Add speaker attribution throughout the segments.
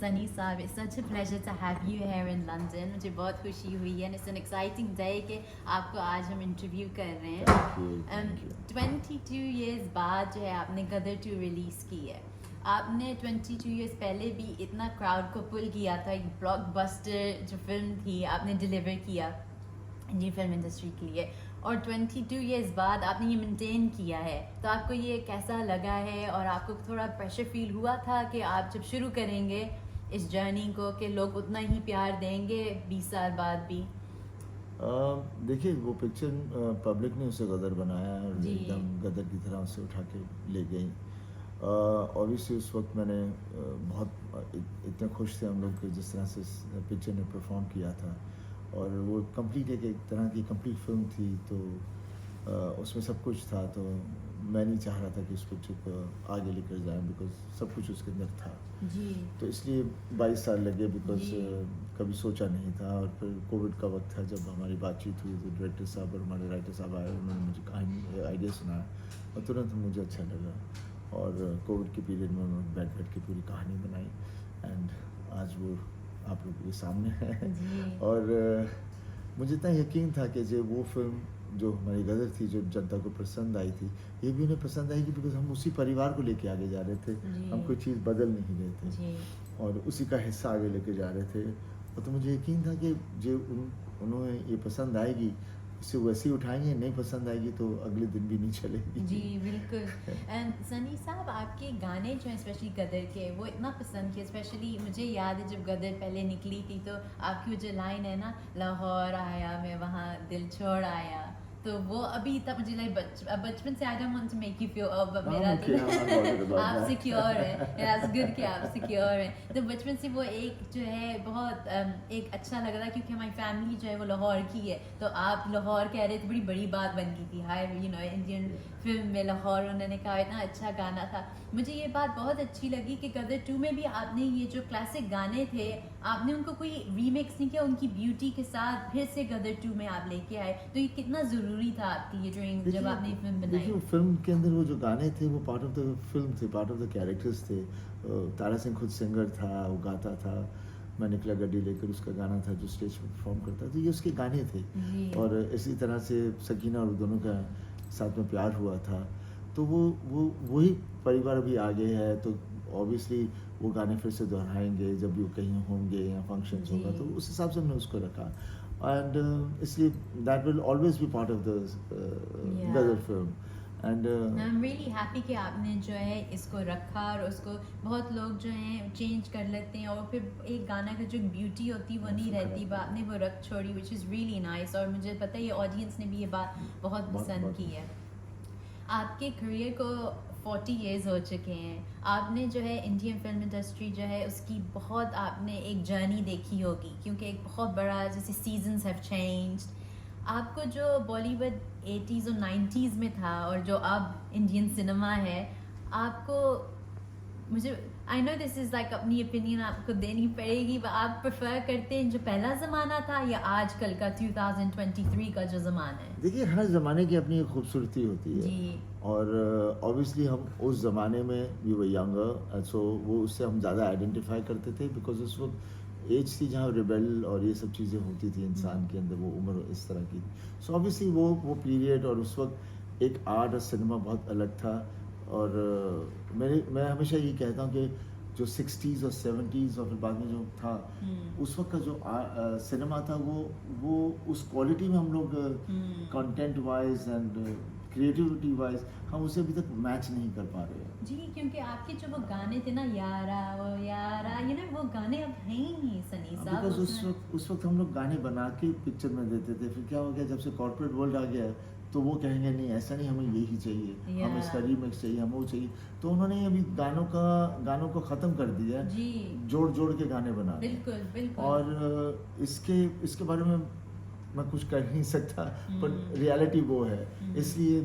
Speaker 1: Sunny Saab, it's such a pleasure to have you here in London. मुझे बहुत खुशी हुई है and it's an exciting day कि आपको आज हम इंटरव्यू कर रहे हैं।
Speaker 2: Thank you.
Speaker 1: 22 years बाद जो है आपने गदर 2 रिलीज़ की है। आपने 22 years पहले भी इतना क्राउड को पुल किया था, एक ब्लॉकबस्टर जो फिल्म थी आपने डिलीवर किया इंडियन फिल्म इंडस्ट्री के लिए, और 22 years बाद आपने ये मेंटेन किया है। तो आपको ये कैसा लगा है और आपको थोड़ा प्रेशर फील हुआ था कि आप जब शुरू करेंगे इस जर्नी को कि लोग उतना ही प्यार देंगे 20 साल बाद भी?
Speaker 2: देखिए, वो पिक्चर पब्लिक ने उसे गदर बनाया और
Speaker 1: जी।
Speaker 2: एकदम गदर की तरह उसे उठा के ले गई। ऑब्वियसली उस वक्त मैंने इतने खुश थे हम लोग कि जिस तरह से पिक्चर ने परफॉर्म किया था, और वो कंप्लीट एक तरह की कंप्लीट फिल्म थी। तो उसमें सब कुछ था, तो मैं नहीं चाह रहा था कि उस पिक्चर को आगे लेकर जाएं बिकॉज सब कुछ उसके अंदर था।
Speaker 1: जी
Speaker 2: तो इसलिए 22 साल लगे बिकॉज
Speaker 1: जी।
Speaker 2: कभी सोचा नहीं था। और फिर कोविड का वक्त था जब हमारी बातचीत हुई, तो डायरेक्टर साहब और हमारे राइटर साहब आए, उन्होंने मुझे कहानी आइडिया सुनाया और तुरंत मुझे अच्छा लगा। और कोविड के पीरियड में उन्होंने बैठ के पूरी कहानी बनाई एंड आज वो आप लोग के सामने है।
Speaker 1: जी।
Speaker 2: और मुझे इतना यकीन था कि जो वो फिल्म जो हमारी गदर थी, जो जनता को पसंद आई थी, ये भी उन्हें पसंद आएगी बिकॉज हम उसी परिवार को लेके आगे जा रहे थे।
Speaker 1: जी।
Speaker 2: हम कोई चीज़ बदल नहीं रहे थे
Speaker 1: जी
Speaker 2: और उसी का हिस्सा आगे लेके जा रहे थे। और तो मुझे यकीन था कि जो उन्हें ये पसंद आएगी, इसे वैसे ही उठाएंगे, नहीं पसंद आएगी तो अगले दिन भी नहीं चलेगी।
Speaker 1: जी बिल्कुल। एंड सनी साहब, आपके गाने जो हैं स्पेशली गदर के, वो इतना पसंद किए। स्पेशली मुझे याद है जब गदर पहले निकली थी तो आपकी वो जो लाइन है ना, लाहौर आया मैं वहाँ दिल छोड़ आया, तो वो अभी तक मुझे लाइक बचपन से I don't want to make you feel मेरा
Speaker 2: okay, I'm bothered about
Speaker 1: आप
Speaker 2: that.
Speaker 1: सिक्योर है, दैट्स गुड कि आप सिक्योर हैं। तो बचपन से वो एक जो है बहुत एक अच्छा लग रहा क्योंकि हमारी फैमिली जो है वो लाहौर की है, तो आप लाहौर कह रहे थे, बड़ी बड़ी बात बन गई थी। Hi you know Indian film में लाहौर उन्होंने कहा, इतना अच्छा गाना था। मुझे ये बात बहुत अच्छी लगी कि गदर 2 में भी आपने ये जो क्लासिक गाने थे आपने उनको कोई रीमिक्स नहीं किया, उनकी ब्यूटी के साथ फिर से गदर 2 में आप लेके आए। तो ये कितना ज़रूरी था आपकी ये ड्राइंग जब आपने फिल्म बनाई?
Speaker 2: देखिए, फिल्म के अंदर वो जो गाने थे वो पार्ट ऑफ द फिल्म थे, पार्ट ऑफ द कैरेक्टर्स थे। तारा सिंह खुद सिंगर था, वो गाता था। मैं निकला गड्डी लेकर, उसका गाना था जो स्टेज पर परफॉर्म करता था। तो ये उसके गाने थे।
Speaker 1: जी।
Speaker 2: और इसी तरह से सकीना और दोनों का साथ में प्यार हुआ था। तो वो वही परिवार अभी आगे है, तो ऑब्वियसली वो गाने फिर से दोहराएंगे जब भी वो कहीं होंगे या फंक्शंस
Speaker 1: जी।
Speaker 2: होगा, तो उस हिसाब से हमने उसको रखा। एंड इसलिए that will always be part of the
Speaker 1: Yeah.
Speaker 2: Gadar film. And
Speaker 1: I am really happy कि आपने जो है इसको रखा, और उसको बहुत लोग जो हैं चेंज कर लेते हैं और फिर एक गाना की जो ब्यूटी होती है वो नहीं रहती, but आपने वो रख छोड़ी, विच इज़ रियली नाइस। और मुझे पता है ये ऑडियंस ने भी ये बात बहुत पसंद की है। आपके करियर को 40 years हो चुके हैं, आपने जो है इंडियन फिल्म इंडस्ट्री जो है उसकी बहुत आपने एक जर्नी देखी होगी, क्योंकि एक बहुत बड़ा जैसे सीजन्स हैव चेंज्ड। आपको जो बॉलीवुड 80s और 90s में था और जो अब इंडियन सिनेमा है, आपको मुझे I know this is like अपनी ओपिनियन आपको देनी पड़ेगी, but आप प्रेफर करते हैं जो पहला ज़माना था या आजकल का 2023 का जो ज़माना है?
Speaker 2: देखिए, हर ज़माने की अपनी एक खूबसूरती होती है।
Speaker 1: जी
Speaker 2: और ऑब्वियसली हम उस ज़माने में वी वर यंगर, सो वो उससे हम ज़्यादा आइडेंटिफाई करते थे बिकॉज उस वक्त एज थी जहाँ रिबेल और ये सब चीज़ें होती थी इंसान के अंदर, वो उम्र इस तरह की। सो ऑब्वियसली वो पीरियड और उस वक्त एक आर्ट और सिनेमा बहुत अलग था। और मैं हमेशा ये कहता हूँ कि जो 60s और 70s और फिर बाद में जो था, उस वक्त का जो सिनेमा था वो उस क्वालिटी में हम लोग content wise and creativity wise हम उसे अभी तक मैच नहीं कर पा रहे हैं।
Speaker 1: जी, क्योंकि आपके जो वो गाने थे ना, यारा वो यारा, ये ना वो गाने अब हैं ही नहीं सनी साहब।
Speaker 2: बिकॉज उस वक्त हम लोग गाने बना के पिक्चर में देते थे। फिर क्या हो गया, जब से कॉर्पोरेट वर्ल्ड आ गया है तो वो कहेंगे नहीं ऐसा नहीं, हमें यही चाहिए, हमें इसका रीमिक्स चाहिए, हमें वो चाहिए। तो उन्होंने अभी गानों को ख़त्म कर दिया,
Speaker 1: जी
Speaker 2: जोड़ के गाने बना रहे हैं।
Speaker 1: बिल्कुल बिल्कुल।
Speaker 2: और इसके बारे में मैं कुछ कर नहीं सकता, बट रियलिटी वो है। इसलिए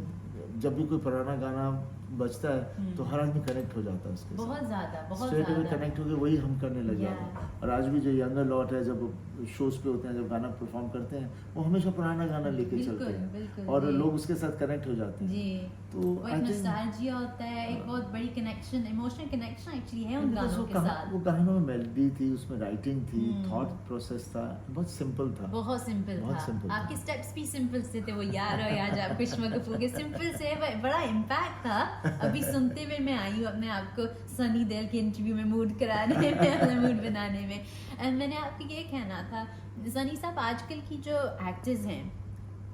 Speaker 2: जब भी कोई पुराना गाना बजता है तो हर आदमी कनेक्ट हो जाता है उसके साथ,
Speaker 1: बहुत ज़्यादा
Speaker 2: स्ट्रेट अवे कनेक्ट होकर वही हम करने लग जाते
Speaker 1: Yeah.
Speaker 2: हैं। और आज भी जो यंगर लॉट है जब शोज पे होते हैं, जब गाना परफॉर्म करते हैं, वो हमेशा पुराना गाना लेके
Speaker 1: बिल्कुल,
Speaker 2: चलते हैं
Speaker 1: बिल्कुल,
Speaker 2: और
Speaker 1: जी।
Speaker 2: लोग उसके साथ कनेक्ट हो जाते हैं।
Speaker 1: जी,
Speaker 2: तो
Speaker 1: वो एक
Speaker 2: I think-
Speaker 1: नॉस्टैल्जिया होता है, एक बहुत बड़ी कनेक्शन, इमोशनल कनेक्शन एक्चुअली है उन
Speaker 2: Because
Speaker 1: गानों के साथ।
Speaker 2: वो गानों में मेलोडी थी, उसमें राइटिंग थी,
Speaker 1: हम्म।
Speaker 2: थॉट प्रोसेस था, बहुत सिंपल था।
Speaker 1: बहुत सिंपल
Speaker 2: बहुत
Speaker 1: था।
Speaker 2: simple था।
Speaker 1: आपके स्टेप्स भी सिंपल से थे, वो यार हो या जब कृष्ण कपूर के सिंपल से बड़ा इम्पैक्ट था। अभी सुनते हुए मैं आई हूँ अपने आप को सनी देओल के इंटरव्यू में मूड कराने में, अपना मूड बनाने में। एंड मैंने आपको ये कहना था, सनी साहब आजकल की जो एक्टर्स हैं,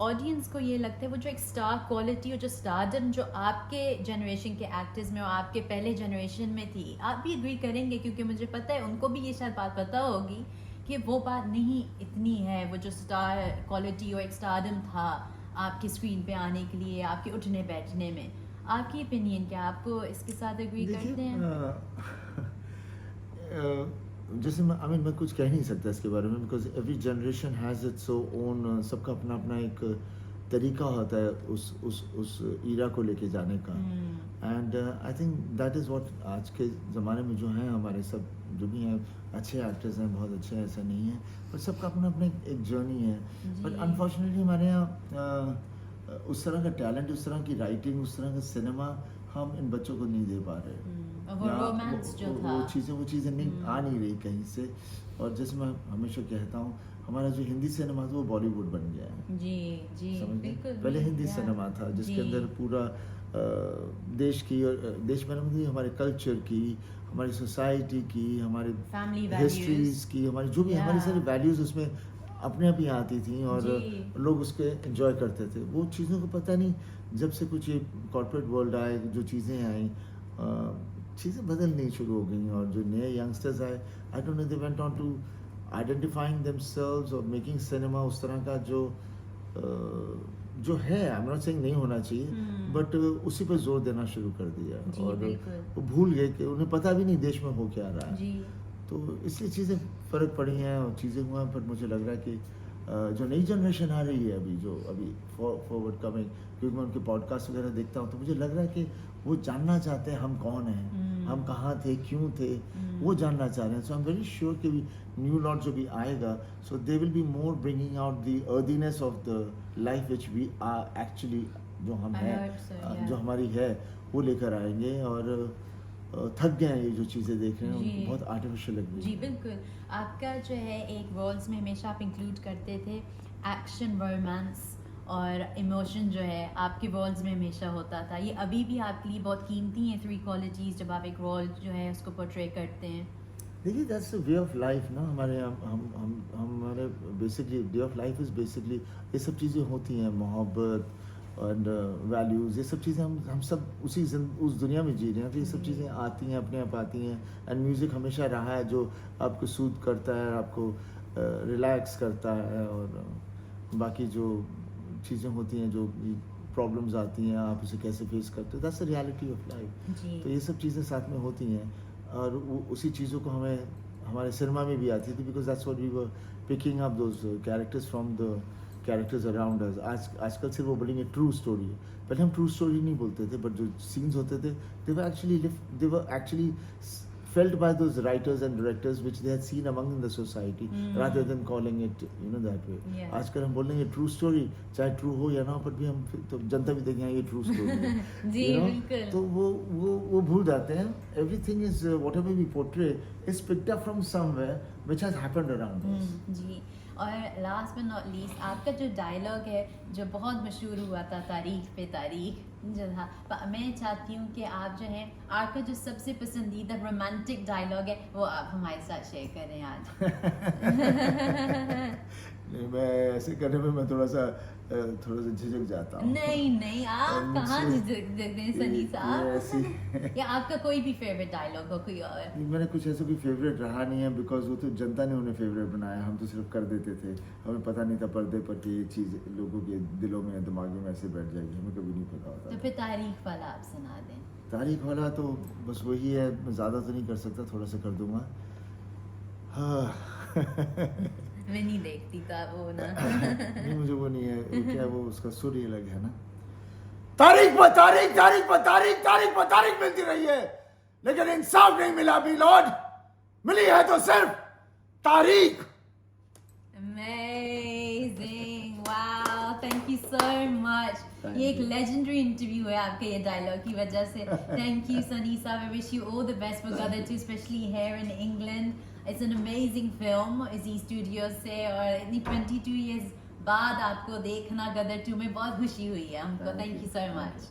Speaker 1: ऑडियंस को ये लगता है वो जो एक स्टार क्वालिटी और जो स्टारडम जो आपके जनरेशन के एक्टर्स में और आपके पहले जनरेशन में थी, आप भी एग्री करेंगे क्योंकि मुझे पता है उनको भी ये शायद बात पता होगी कि वो बात नहीं इतनी है, वो जो स्टार क्वालिटी और एक स्टारडम था आपके स्क्रीन पे आने के लिए, आपके उठने बैठने में। आपकी ओपिनियन क्या, आपको इसके साथ एग्री करते हैं?
Speaker 2: जैसे मैं कुछ कह नहीं सकता इसके बारे में, because every generation has its own, सबका अपना अपना एक तरीका होता है उस ईरा को लेके जाने का। And I think that is what आज के ज़माने में जो हैं हमारे सब जो भी हैं अच्छे एक्टर्स हैं, बहुत अच्छे हैं, ऐसा नहीं है, पर सबका अपना अपना एक जर्नी है। बट अनफॉर्चुनेटली हमारे यहाँ उस तरह का टैलेंट, उस तरह की राइटिंग, उस तरह का सिनेमा हम इन बच्चों को नहीं दे पा रहे।
Speaker 1: वो रोमांस जो था,
Speaker 2: वो चीज़ें नहीं आ नहीं रही कहीं से। और जैसे मैं हमेशा कहता हूँ, हमारा जो हिंदी सिनेमा था वो बॉलीवुड बन गया है।
Speaker 1: जी जी,
Speaker 2: समझ गए?
Speaker 1: बिल्कुल।
Speaker 2: पहले हिंदी सिनेमा था जिसके अंदर पूरा देश की और देश में मतलब हमारे कल्चर की, हमारी सोसाइटी की, हमारे
Speaker 1: फैमिली
Speaker 2: हिस्ट्रीज
Speaker 1: वैल्यूज
Speaker 2: की, हमारी जो भी हमारी सारी वैल्यूज उसमें अपने आप ही आती थी और
Speaker 1: जी।
Speaker 2: लोग उसके एंजॉय करते थे। वो चीज़ों को पता नहीं, जब से कुछ ये कॉर्पोरेट वर्ल्ड आए, जो चीज़ें आई, चीज़ें बदलनी शुरू हो गई। और जो नए यंगस्टर्स आए, I don't know, they went on to identifying themselves और मेकिंग सिनेमा उस तरह का जो है, आई एम नॉट सेइंग नहीं होना चाहिए, बट उसी पर जोर देना शुरू कर दिया।
Speaker 1: जी,
Speaker 2: और
Speaker 1: बिल्कुल।
Speaker 2: वो भूल गए कि उन्हें पता भी नहीं देश में हो क्या रहा है।
Speaker 1: जी,
Speaker 2: तो इसलिए चीज़ें फ़र्क पड़ी हैं और चीज़ें हुआ, पर मुझे लग रहा है कि जो नई जनरेशन आ रही है अभी, जो अभी फॉरवर्ड कमिंग, क्योंकि मैं उनके पॉडकास्ट वगैरह देखता हूँ, तो मुझे लग रहा है कि वो जानना चाहते हैं हम कौन हैं, हम कहाँ थे, क्यों थे, वो जानना चाह रहे हैं। So I am very sure कि न्यू लॉट जो भी आएगा, so they will be more bringing out the earthiness of the life which we are actually, जो हम
Speaker 1: I
Speaker 2: हैं,
Speaker 1: hope so, yeah.
Speaker 2: जो हमारी है, वो लेकर आएंगे। और थक गए हैं ये जो चीज़ें देख रहे हैं,
Speaker 1: जी।
Speaker 2: बहुत आर्टिफिशियल लग रही
Speaker 1: जी
Speaker 2: है।
Speaker 1: बिल्कुल। आपका जो है एक वर्ड्स में हमेशा आप इंक्लूड करते थे एक्शन, रोमांस और इमोशन, जो है आपके वर्ड्स में हमेशा होता था। ये अभी भी आपके लिए बहुत कीमती हैं 3 क्वालिटीज़, जब आप एक रोल जो है उसको पोर्ट्रे करते हैं।
Speaker 2: देखिए, that's the way of life ना। हमारे यहाँ हमारे basically way of life is basically ये सब चीज़ें होती हैं, मोहब्बत एंड वैल्यूज़, ये सब चीज़ें हम सब उस दुनिया में जी रहे हैं। तो ये सब चीज़ें आती हैं, अपने आप आती हैं। एंड म्यूज़िक हमेशा रहा है जो आपको सूद करता है, आपको रिलैक्स करता है, और बाकी जो चीज़ें होती हैं, जो प्रॉब्लम्स आती हैं, आप उसे कैसे फेस करते हो, that's the reality of life.
Speaker 1: जी
Speaker 2: तो ये सब चीज़ें साथ में होती हैं, और उसी चीज़ों को हमें हमारे सिनेमा में भी आती थी, because that's what we were picking up those characters from the characters around us. आजकल सिर्फ वो बोलेंगे ट्रू स्टोरी। पहले हम ट्रू स्टोरी नहीं बोलते थे, बट जो सीन्स होते थे, they were actually felt by those writers and directors which they had seen among in the society, rather than calling it that way.
Speaker 1: Yeah.
Speaker 2: आजकल हम बोलेंगे ट्रू स्टोरी, चाहे ट्रू हो या ना हो, पर भी हम तो जनता भी देखें ये ट्रू स्टोरी है।
Speaker 1: जी
Speaker 2: You know?
Speaker 1: बिल्कुल।
Speaker 2: तो वो भूल जाते हैं। Everything is whatever we portray is picked up from somewhere which has happened around us.
Speaker 1: जी, और लास्ट बट नॉट लीस्ट, आपका जो डायलॉग है जो बहुत मशहूर हुआ था, तारीख पे तारीख, जो था, मैं चाहती हूँ कि आप जो है आपका जो सबसे पसंदीदा रोमांटिक डायलॉग है वो आप हमारे साथ शेयर करें आज।
Speaker 2: नहीं, मैं ऐसे करने में मैं थोड़ा सा झिझक जाता हूँ।
Speaker 1: नहीं, आप
Speaker 2: मुझसे-
Speaker 1: कहाँ झिझक देते हैं सनी
Speaker 2: ये
Speaker 1: साहब?
Speaker 2: ऐसी
Speaker 1: या आपका कोई भी फेवरेट डायलॉग हो, कोई और?
Speaker 2: नहीं, मैंने कुछ ऐसा कोई फेवरेट रहा नहीं है, बिकॉज वो तो जनता ने उन्हें फेवरेट बनाया, हम तो सिर्फ कर देते थे। हमें पता नहीं था पर्दे पर कि ये चीज़ लोगों के दिलों में, दिमाग में ऐसे बैठ जाएगी, हमें कभी नहीं पता
Speaker 1: तो
Speaker 2: होता।
Speaker 1: फिर तारीख वाला आप सुना दें।
Speaker 2: तारीख वाला तो बस वही है, मैं ज़्यादा तो नहीं कर सकता, थोड़ा सा कर दूंगा। हाँ
Speaker 1: मैं नहीं देखती था वो ना।
Speaker 2: नहीं, मुझे वो नहीं है, वो क्या, वो उसका सुर ही अलग है ना। तारीख पर तारीख, तारीख पर तारीख, तारीख पर तारीख मिलती रही है, लेकिन इंसाफ नहीं मिला मी लॉर्ड। मिली है तो सिर्फ तारीख।
Speaker 1: Amazing! Wow! Thank you so much.
Speaker 2: Thank
Speaker 1: ये एक
Speaker 2: you.
Speaker 1: legendary interview है आपके ये dialogue की वजह से. Thank you, Sunny Saab. I wish you all the best for Gadar 2, especially here in England. It's an amazing film. इसी studio से और इतनी 22 years बाद आपको देखना Gadar 2 में बहुत खुशी हुई है हमको. Thank you so much.